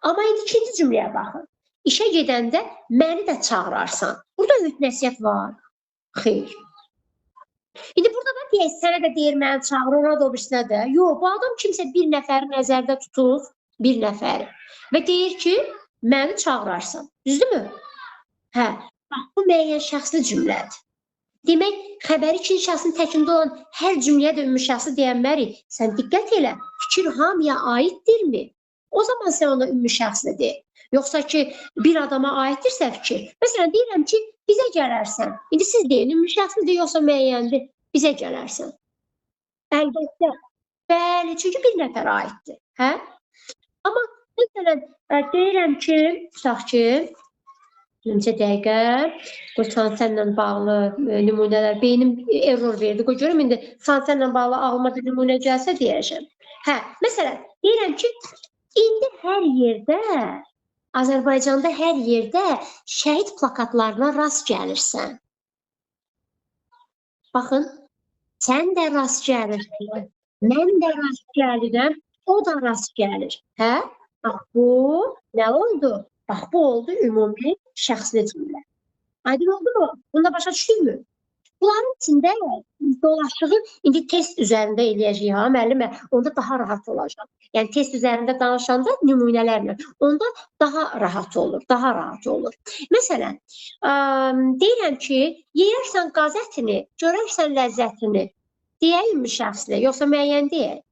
A: Amma indi ikinci cümləyə baxın. İşə gedəndə məni də çağırarsan. Burada öğüt nəsihət var. Xeyr. İndi burada da deyək, sənə də deyir, məni çağır, ona da o birisinə də. Yox, bu adam kimsə bir nəfəri nəzərdə tutur, bir nəfəri. Və deyir ki, məni çağırarsan. Düzdürmü? Hə, bax, bu müəyyən şəxsli cümlədir. Demək, xəbəri ikinci şəxsin təkində olan hər cümləyə də ümumi şəxsi deyənmərik. Sən diqqət elə, fikir hamıya aiddirmi? O zaman sən ona ümumi şəxsli deyil. Yoxsa ki, bir adama aiddirsə fikir. Məsələn, deyirəm ki, bizə gələrsən. İndi siz deyin, ümumi şəxslidir, yoxsa müəyyəndir, bizə gələrsən. Əlbəttə. Bəli, çünki bir nəfər aiddir. Hə? Amma məsələn, deyirəm ki, tutaq ki, neçə dəqiqə, bu sansərlə bağlı nümunələr, beynim error verdi. Qoy görüm, indi sansərlə bağlı ağlıma bir nümunə gəlsə deyəcəm. Hə, məsələn, deyirəm ki, indi hər yerdə, Azərbaycanda hər yerdə şəhid plakatlarına rast gəlirsən. Baxın, sən də rast gəlirsən, mən də rast gəlirəm, o da rast gəlir. Hə? Bax, bu nə oldu? Bax, bu oldu ümumi şəxsli cümlə. Aydın oldu mu? Bunda başa düşdünmü? Bunların içində dolaşığı indi test üzərində eləyəcəyik, ha, müəllimə, onda daha rahat olacaq. Yəni, test üzərində danışanda nümunələrlə, onda daha rahat olur, daha rahat olur. Məsələn, deyirəm ki, yeyərsən qazətini, görərsən ləzzətini, deyək ümumi şəxsli, yoxsa müəyyən deyək?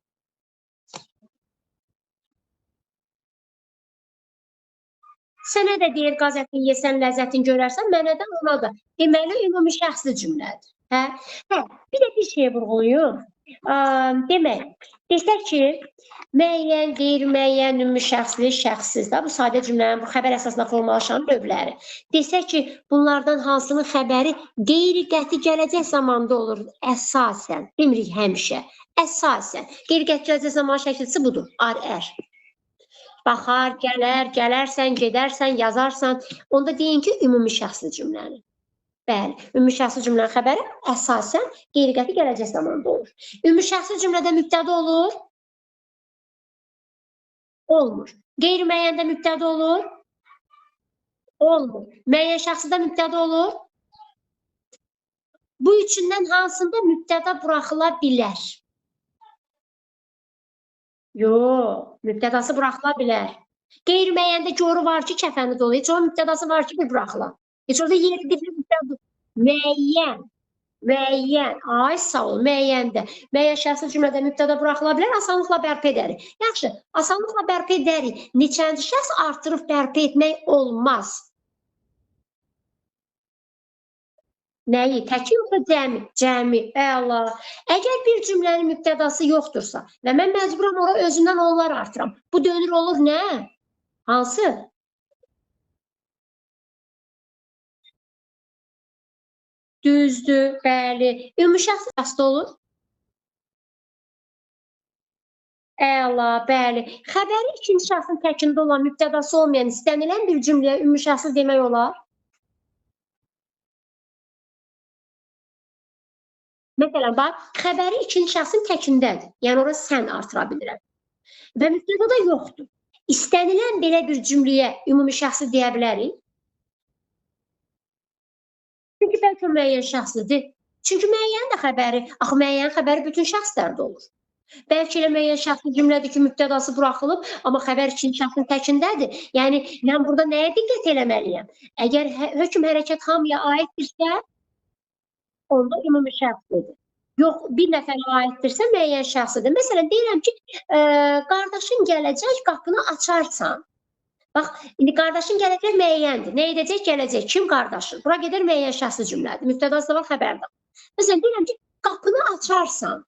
A: Sənə də deyir, qazətini yesən, ləzzətini görərsən, mənə də, ona da. Deməli, ümumi şəxsli cümlədir. Hə? Hə, bir də bir şey vurğulayım. Demək, desək ki, müəyyən, qeyri-müəyyən, ümumi şəxsli, şəxssiz də, bu sadə cümlənin, bu xəbər əsasında formalaşan növləri. Desək ki, bunlardan hansının xəbəri qeyri-qəti gələcək zamanda olur, əsasən, demirik həmişə, əsasən. Qeyri-qəti gələcək zaman şəkilçisi budur, ar-ər. Baxar, gələr, gələrsən, gedərsən, yazarsan, onda deyin ki, ümumi şəxsli cümlənin. Bəli, ümumi şəxsli cümlənin xəbəri əsasən qeyri-qəti gələcək zamanda olur. Ümumi şəxsli cümlədə mübtəda olur? Olmur. Qeyri-müəyyəndə mübtəda olur? Olmur. Müəyyən şəxsdə mübtəda olur? Bu üçündən hansında mübtəda buraxıla bilər? Yox, mübtədası buraxıla bilər. Qeyri-müəyyəndə ki, oru var ki, kəfəni dolu. Heç onun mübtədası var ki, bir buraxıla. Heç orada yeri difli mübtəda. Müəyyən. Müəyyən. Ay, sağ ol, müəyyəndə. Müəyyən şəxsi cümlədə mübtəda buraxıla bilər, asanlıqla bərpa edərik. Yaxşı, asanlıqla bərpa edərik. Neçənci şəxs artırıb bərpa etmək olmaz. Nəyi? Təki yoxsa cəmi? Cəmi. Əla. Əgər bir cümlənin mübtədası yoxdursa və mən məcburam ora özündən onlar artıram. Bu dönür olur nə? Hansı? Düzdür, bəli. Ümumi şəxs vasitə olur. Əla, bəli. Xəbəri ikinci şəxsin təkində olan mübtədası olmayan istənilən bir cümləyə ümumi şəxsi demək olar. Məsələn, bax, xəbəri ikinci şəxsin təkindədir. Yəni, ora sən artıra bilirəm. Və mübtəda da yoxdur. İstənilən belə bir cümləyə ümumi şəxsi deyə bilərik. Çünki bəlkə müəyyən şəxslidir. Çünki müəyyən də xəbəri, axı müəyyən xəbəri bütün şəxslərdə olur. Bəlkə elə müəyyən şəxsli cümlədir ki, mübtədası buraxılıb, amma xəbər ikinci şəxsin təkindədir. Yəni, mən burada nəyə diqqət eləməliyəm? Əgər hökm hərəkət hamıya aiddirsə, onda ümumi şəxslidir. Yox, bir nəfərə aiddirsə müəyyən şəxslidir. Məsələn, deyirəm ki, qardaşın gələcək, qapını açarsan. Bax, indi qardaşın gələcək müəyyəndir. Nə edəcək? Gələcək. Kim qardaşın? Bura gedər müəyyən şəxsli cümlədir. Mübtədası da var, xəbər də. Məsələn, deyirəm ki, qapını açarsan.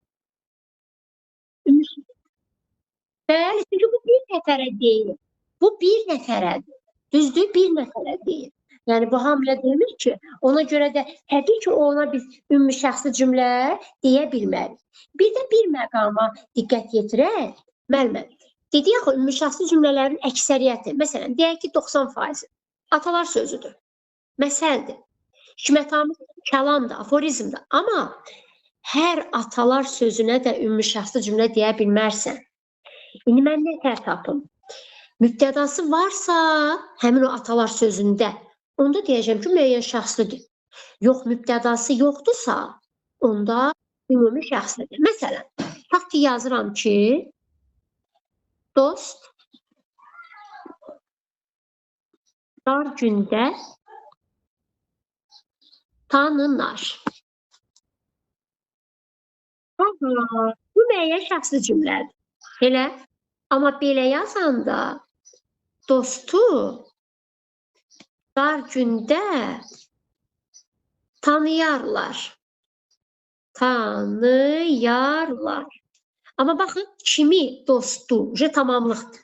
A: Bəli, çünki bu bir nəfərə deyil. Bu bir nəfərədir. Düzdür, bir nəfərə deyil. Yəni, bu hamıya demir ki, ona görə də təbii ki, ona biz ümumi şəxsi cümlə deyə bilmərik. Bir də bir məqama diqqət yetirək. Müəllimə, dedik axı, ümumi şəxsi cümlələrin əksəriyyəti, məsələn, deyək ki, 90% atalar sözüdür, məsəldir, hikmətamız kəlamdır, aforizmdir. Amma hər atalar sözünə də ümumi şəxsi cümlə deyə bilmərsən. İndi mən nə tər tapım? Mübtədası varsa, həmin o atalar sözündə, onda deyəcəm ki, müəyyən şəxslidir. Yox, mübtədası yoxdursa, onda ümumi şəxslidir. Məsələn, tutaq ki, yazıram ki, dost dar gündə tanınar. Aha, bu müəyyən şəxsli cümlədir. Elə, amma belə yazanda dostu dar gündə tanıyarlar. Tanıyarlar. Amma baxın, kimi dostu, tamamlıqdır.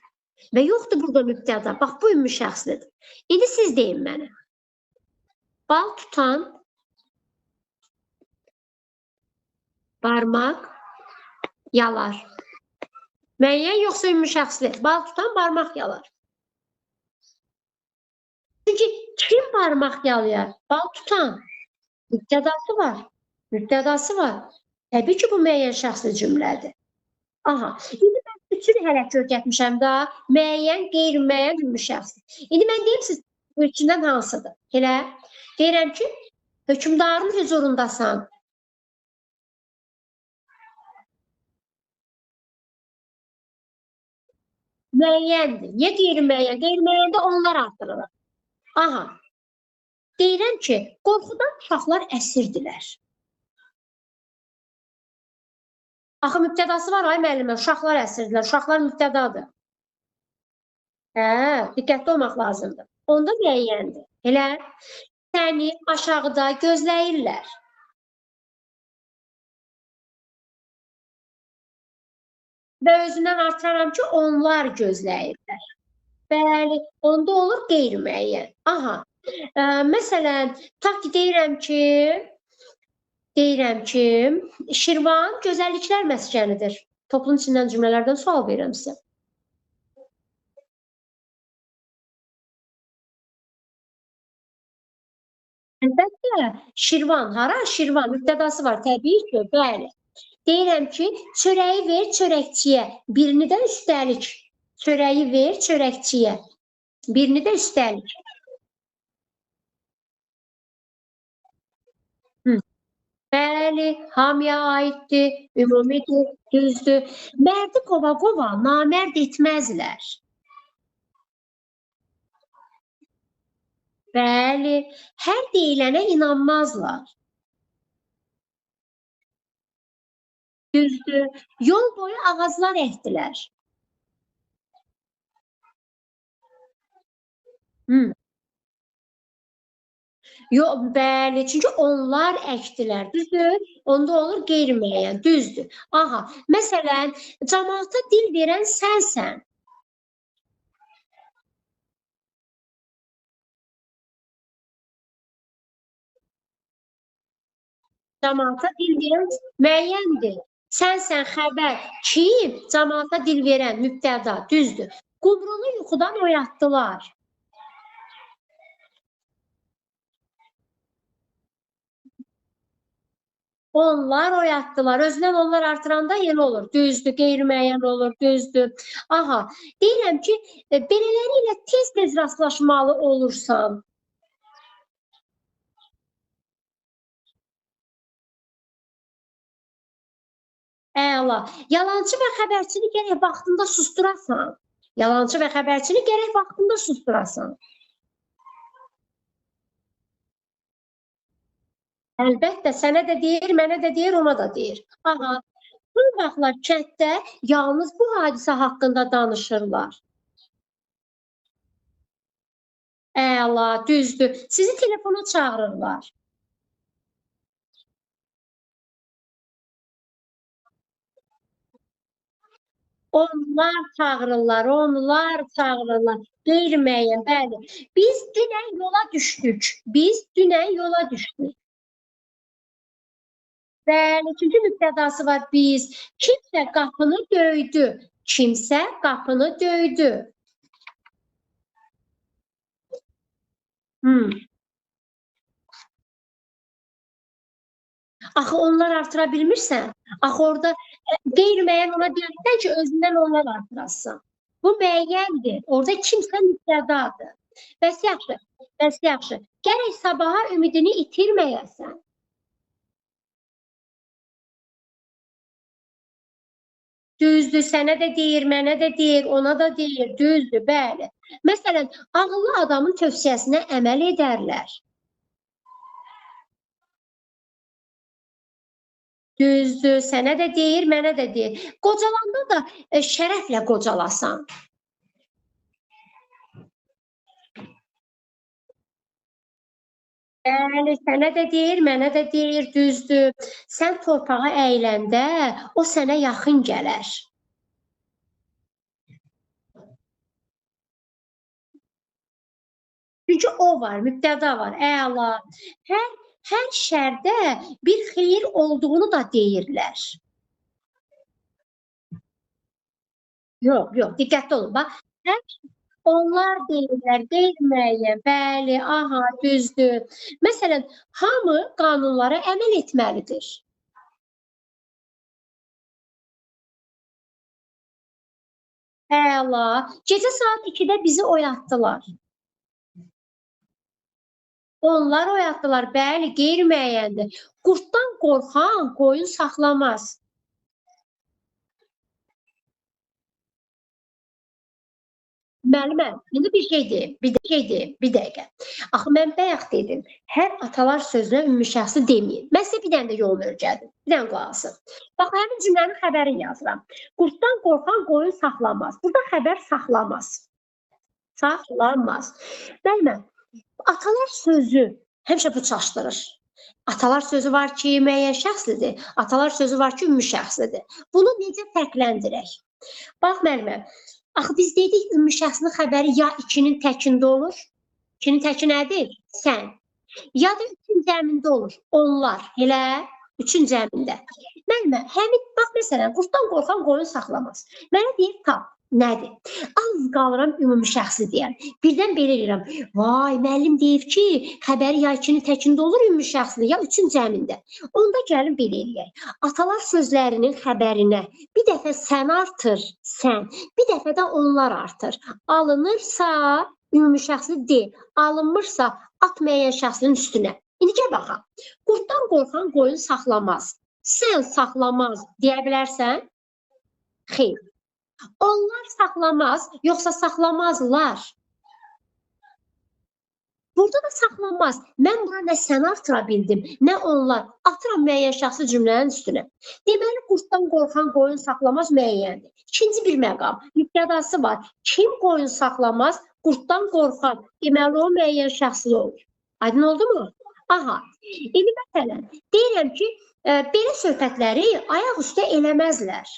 A: Və yoxdur burada mübtəda. Bax, bu ümumi şəxslidir. İndi siz deyin mənə. Bal tutan barmaq yalar. Müəyyən yoxsa ümumi şəxsli? Bal tutan barmaq yalar. Çünki kim barmaq yalayar? Bal tutan. Mübtədası var. Mübtədası var. Təbii ki, bu müəyyən şəxsli cümlədir. Aha, indi mən bütün hərəkət öyrətmişəm da, müəyyən, qeyri-müəyyən ümumi şəxsli. İndi mən deyim siz, bu üçündən hansıdır? Elə, deyirəm ki, hökmdarın hüzurundasan. Müəyyəndir. Niyə qeyri-müəyyən? Qeyri-müəyyəndə onlar artırılır. Aha, deyirəm ki, qorxudan uşaqlar əsirdirlər. Axı, mübtədası var, ay müəllimə, uşaqlar əsirdirlər, uşaqlar mübtədadır. Hə, diqqətli olmaq lazımdır. Onda müəyyəndir. Elə, səni aşağıda gözləyirlər. Və özündən artıraram ki, onlar gözləyirlər. Bəli, onda olur qeyri-müəyyən. Aha, məsələn, tutaq ki, deyirəm ki, Şirvan gözəlliklər məskənidir. Toplum içindən cümlələrdən sual verirəm sizə. Əlbəttə, Şirvan, hara? Şirvan, mübtədası var, təbii ki, bəli. Deyirəm ki, çörəyi ver çörəkçiyə, birini də üstəlik. Çörəyi ver çörəkçiyə. Birini də üstəlik. Hı. Bəli, hamıya aiddir, ümumidir, düzdür. Mərdi qova-qova namərd etməzlər. Bəli, hər deyilənə inanmazlar. Düzdür. Yol boyu ağaclar əkdilər. Hı. Bəli, çünki onlar əkdilər, düzdür? Onda olur qeyri-müəyyən, düzdür. Aha, məsələn, camaata dil verən sənsən. Camaata dil verən müəyyəndir. Sənsən xəbər. Kim? Camaata dil verən, mübtəda, düzdür. Qumrunu yuxudan oyatdılar. Onlar oyatdılar. Özündən onlar artıranda yenə olur. Düzdür, qeyri-müəyyən olur, düzdür. Aha, deyirəm ki, belələri ilə tez-tez rastlaşmalı olursan. Əla. Yalançı və xəbərçini gərək vaxtında susturasan. Yalançı və xəbərçini gərək vaxtında susturasan. Əlbəttə, sənə də deyir, mənə də deyir, ona da deyir. Aha, bu vaxtlar kənddə yalnız bu hadisə haqqında danışırlar. Əla, düzdür. Sizi telefona çağırırlar. Onlar çağırırlar, onlar çağırırlar. Qeyri-müəyyən, bəli. Biz dünən yola düşdük. Biz dünən yola düşdük. Bəli, çünki mübtədası var biz. Kimsə qapını döydü. Kimsə qapını döydü. Axı onlar artıra bilmirsən. Axı orada qeyri-müəyyən ona deyirsən ki, özündən onlar artırasın. Bu müəyyəndir. Orada kimsə mübtədadır. Bəs yaxşı, bəs yaxşı. Gərək sabaha ümidini itirməyəsən. Düzdür, sənə də deyir, mənə də deyir, ona da deyir, düzdür, bəli. Məsələn, ağıllı adamın tövsiyəsinə əməl edərlər. Düzdür, sənə də deyir, mənə də deyir. Qocalanda da şərəflə qocalasan. Bəli, sənə də deyir, mənə də deyir, düzdür. Sən torpağa əyiləndə o sənə yaxın gələr. Çünki o var, mübtəda var, əla. Hər şərdə bir xeyir olduğunu da deyirlər. Yox, diqqətli olun. Bax, onlar deyirlər, qeyri-müəyyən, bəli, aha, düzdür. Məsələn, hamı qanunlara əməl etməlidir. Əla. Gecə saat 2-də bizi oyatdılar. Onlar oyatdılar, bəli, qeyri-müəyyəndir. Qurddan qorxan qoyun saxlamaz. Müəlliməm, indi bir şey deyim, bir dəqiqə. Axı mən bayaq dedim, hər atalar sözünə ümumi şəxsi deməyin. Mən sizə bir dənə də yol öyrədim. Bir dənə qulaq asın. Bax, həmin cümlənin xəbərini yazıram. Qurddan qorxan qoyun saxlamaz. Burada xəbər saxlamaz. Saxlamaz. Müəlliməm, atalar sözü həmişə bu çaşdırır. Atalar sözü var ki, müəyyən şəxslidir. Atalar sözü var ki, ümumi şəxslidir. Bunu necə fərqləndirək? Bax, müəlliməm, axı biz dedik, ümumi şəxsin xəbəri ya 2-nin təkində olur. 2-nin təki nədir? Sən. Ya da 3-ün cəmində olur. Onlar. Elə 3-ün cəmində. Müəllimə, həmin, bax, məsələn, qurddan qorxan qoyun saxlamaz. Mənə deyir, tap. Nədir? az qalıram ümumi şəxsi deyər. Birdən belə deyirəm. Vay, müəllim deyib ki, xəbəri ya ikinin təkində olur ümumi şəxsində, ya üçün cəmində. Onda gəlin belə eləyək. Atalar sözlərinin xəbərinə bir dəfə sən artır, sən, bir dəfə də onlar artır. Alınırsa ümumi şəxsli de, alınmırsa at müəyyən şəxsinin üstünə. İndi gəl baxaq. Qurddan qorxan qoyun saxlamaz. Sən saxlamaz deyə bilərsən? Xeyr. Onlar saxlamaz, yoxsa saxlamazlar. Burada da saxlamaz. Mən bura nə sən artıra bildim, nə onlar. Atıram müəyyən şəxsi cümlənin üstünə. Deməli, qurddan qorxan qoyun saxlamaz müəyyəndir. İkinci bir məqam, mübtədası var. Kim qoyun saxlamaz? Qurddan qorxan. Deməli, o müəyyən şəxsli olur. Aydın oldu mu? Aha. İndi məsələn, deyirəm ki, belə söhbətləri ayaq üstə eləməzlər.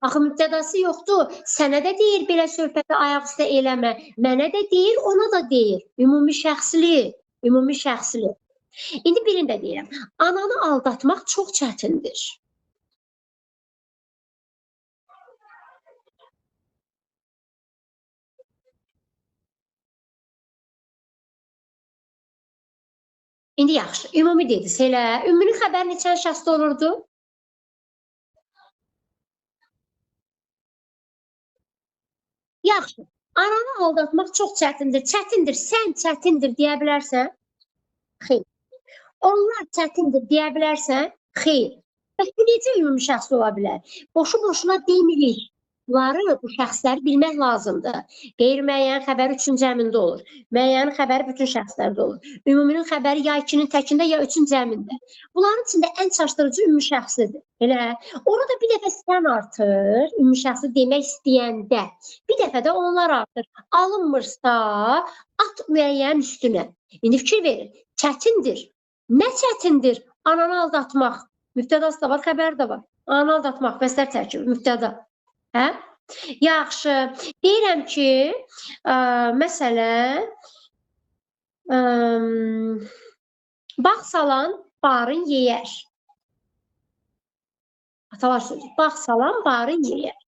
A: Axı mübtədası yoxdur. Sənə də deyir belə söhbəti ayaq üstə eləmə. Mənə də deyir, ona da deyir. Ümumi şəxsli, ümumi şəxsli. İndi birində deyirəm. Ananı aldatmaq çox çətindir. İndi yaxşı, ümumi dediniz. Elə ümumi xəbər neçə şəxsdə olurdu? Yaxşı. Ananı aldatmaq çox çətindir. Çətindir, sən çətindir deyə bilərsən? Xeyr. Onlar çətindir deyə bilərsən? Xeyr. Bəs bu necə ümumi şəxs ola bilər? Boşu-boşuna demirik. Bunları, bu şəxsləri bilmək lazımdır. Qeyri-müəyyən xəbər üçün cəmində olur. Müəyyən xəbəri bütün şəxslərdə olur. Ümuminin xəbəri ya ikinin təkində, ya üçün cəmində. Bunların içində ən çaşdırıcı ümumi şəxsidir. Elə. Orada bir dəfə sən artır, ümumi şəxsi demək istəyəndə. Bir dəfə də onlar artır. Alınmırsa, at müəyyən üstünə. İndi fikir verin. Çətindir. Nə çətindir? Ananı aldatmaq. Mübtədası da var, xəbəri də var. Ananı aldatmaq, məsələ tərkibi, mübtəda. Hə? Yaxşı. Deyirəm ki, məsələn, bağ salan barın yeyər. Atalar sözü. Bağ salan barın yeyər.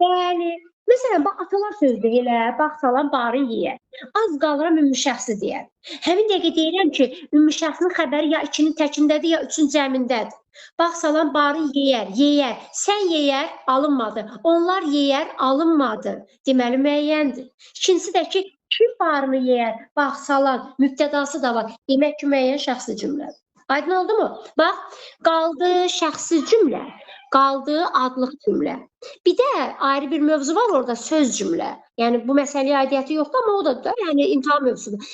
A: Bəli. Məsələn, atalar sözü elə, bağ salan barın yeyər. Az qalıram ümumi şəxsi deyər. Həmin dəqiqə deyirəm ki, ümumi şəxsin xəbəri ya ikinin təkindədir, ya üçün cəmindədir. Bağ salan barın yeyər, yeyər. Sən yeyər, alınmadı. Onlar yeyər, alınmadı. Deməli, müəyyəndir. İkincisi də ki, kim barını yeyər, bağ salan, mübtədası da var. Demək ki, müəyyən şəxsi cümlədir. Aydın oldu mu? Bax, qaldı şəxsi cümlə, qaldı adlıq cümlə. Bir də ayrı bir mövzu var orada, söz cümlə. Yəni, bu məsələyə aidiyyəti yoxdur, amma o da yəni, imtahan mövzudur.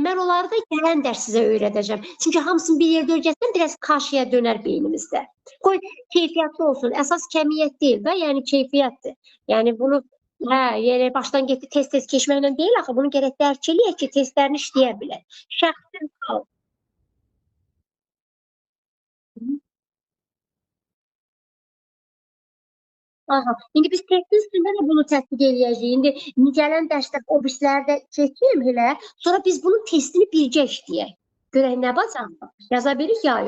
A: Mən onları da gələn dərs sizə öyrədəcəm. Çünki hamısını bir yerdə öyrətsəm, biraz karşıya dönər beynimizdə. Qoy, keyfiyyətli olsun. Əsas kəmiyyət deyil də, yəni keyfiyyətdir. Yəni, bunu yəni başdan getdi test keçməklə deyil, axı bunu gərək dərk eləyək ki, testlərini işləyə bilər. Şəxsin qaldı. Aha. İndi biz testin üstündə də bunu tətbiq eləyəcəyik. İndi gələn dərsdə o birisləri də keçeyim elə. Sonra biz bunun testini birgə işləyək. Görək nə bacarırıq. Yaza bilirik ya.